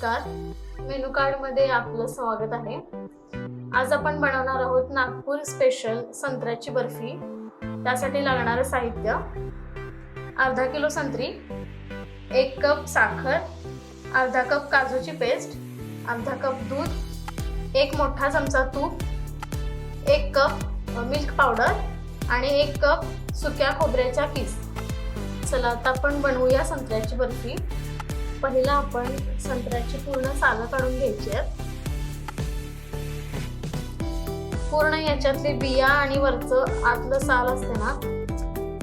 नमस्कार, menu card मध्ये आपलं स्वागत आहे। आज आपण बनवणार आहोत नागपूर स्पेशल संत्र्याची बर्फी। त्यासाठी लागणारे साहित्य: अर्धा किलो संत्री, 1 कप साखर, अर्धा कप काजूची पेस्ट, अर्धा कप दूध, 1 मोठा चमचा तूप, 1 कप मिल्क पावडर आणि 1 कप सुक्या खोबऱ्याचा किस। चला आता आपण बनवूया संत्र्याची बर्फी। पहिला आपण संत्र्याची पूर्ण सालं काढून घ्यायची आहेत। पूर्ण याच्यातले बिया आणि वरचं आतलं साल असते ना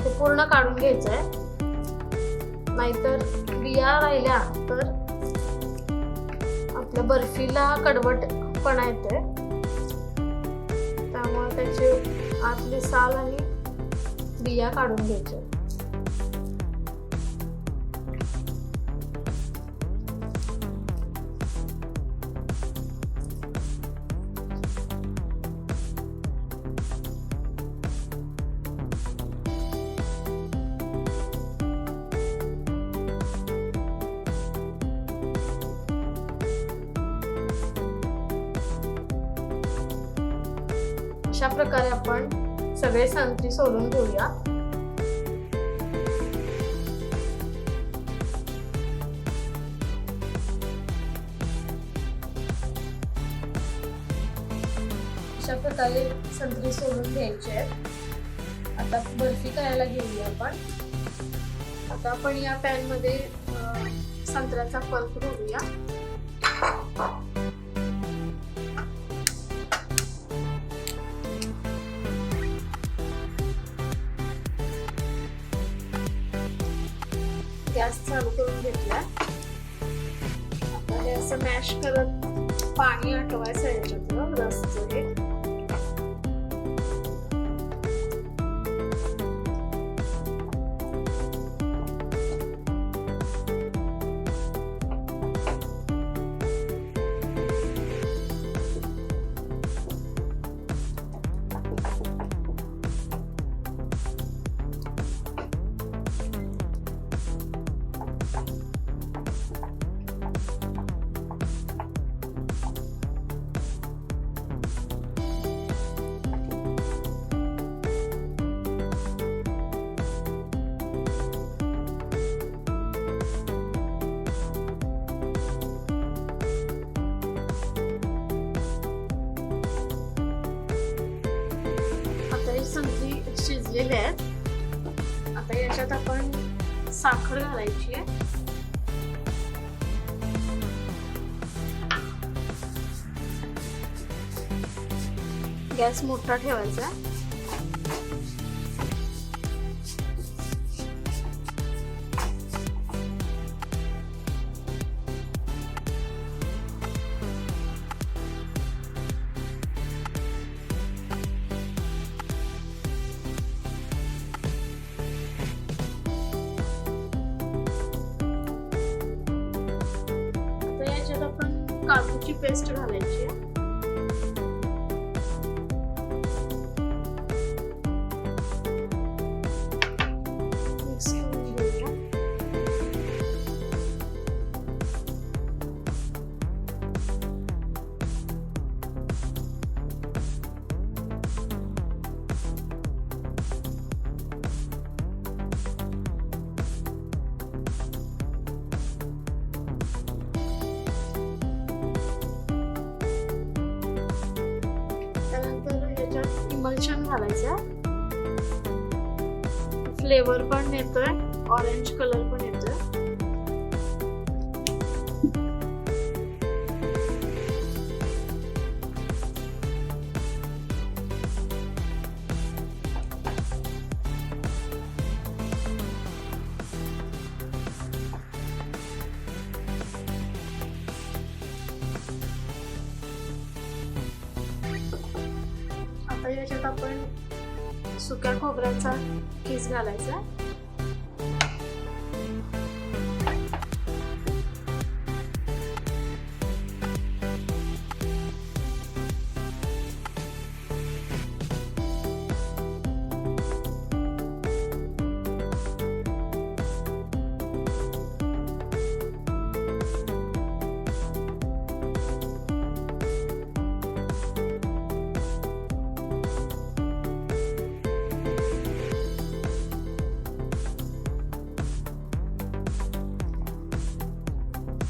ते पूर्ण काढून घ्यायचं आहे, नाहीतर बिया राहिल्या तर आपल्या बर्फीला कडवटपणा येते। त्यामुळे त्याचे आतले साल आणि बिया काढून घ्यायचे। अशा प्रकारे आपण सगळे संत्री सोलून घेऊया। अशा प्रकारे संत्री सोलून घ्यायचे आहेत। आता बर्फी करायला घेऊया आपण। आता आपण या पॅन मध्ये संत्र्याचा पल्प घालूया। गॅस चालू करून घेतला। आता हे असं मॅश करत पाणी आटवायचं याच्यातलं रसचं हे। संत्री शिजलेले आहेत। आता याच्यात आपण साखर घालायची आहे। गॅस मोठा ठेवायचा। आपण काजूची पेस्ट घालायची आहे। मिक्स करून घेऊया। इमल्शन घालायचं। फ्लेवर पण येतोय, ऑरेंज कलर पण येतोय। आता याच्यात आपण सुक्या खोबऱ्याचा किस घालायचा।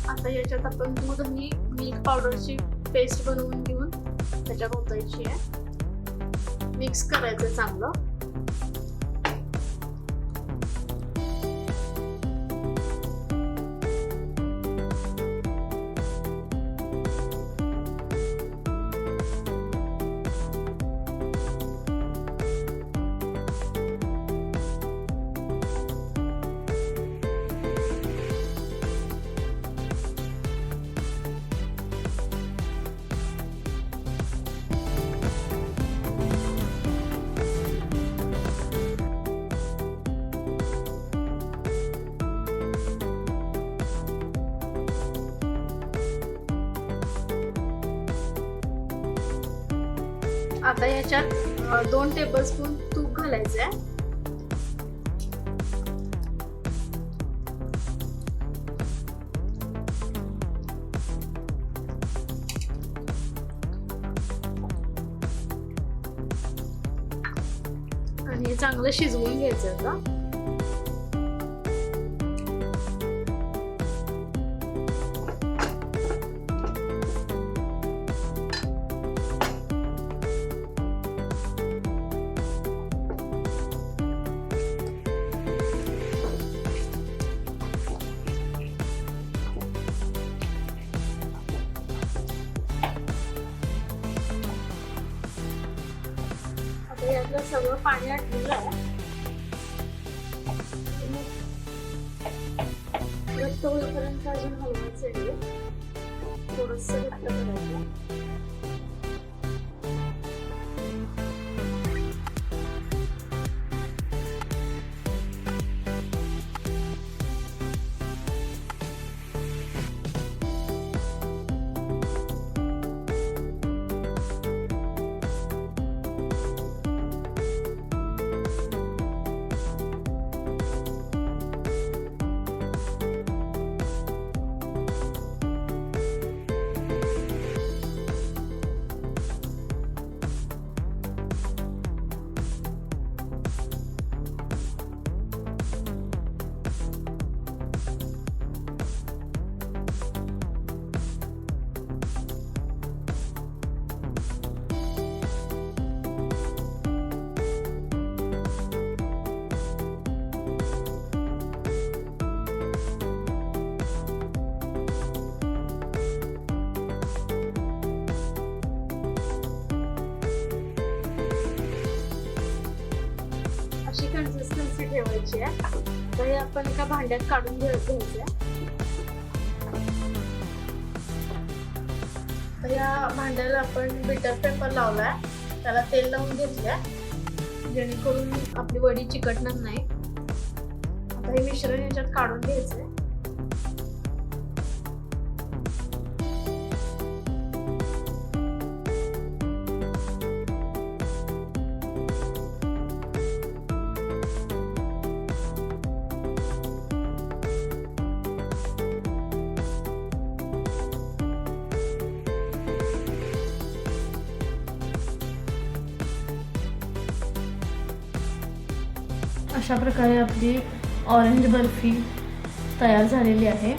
आता याच्यात आपण दूध आणि मिल्क पावडरची पेस्ट बनवून घेऊन त्याच्यात ओतायची आहे. मिक्स करायचं चांगलं. आता याच्यात 2 टेबलस्पून तूप घालायचं आहे. आणि हे चांगलं शिजवून घ्यायचं आता. यातलं सगळं पाणी आटलेलं आहे. घट्ट होईपर्यंत अजून हलवायचं आहे. थोडंसं घट्ट करायचं. अशी कन्सिस्टन्सी ठेवायची आहे. तर हे आपण एका भांड्यात काढून घ्यायचं आहे. तर या भांड्याला आपण बिटर पेपर लावलाय, त्याला तेल लावून घेतलंय जेणेकरून आपली वडी चिकटणार नाही. आता हे मिश्रण याच्यात काढून घ्यायचंय. अशा प्रकारे आपली ऑरेंज बर्फी तयार झालेली आहे.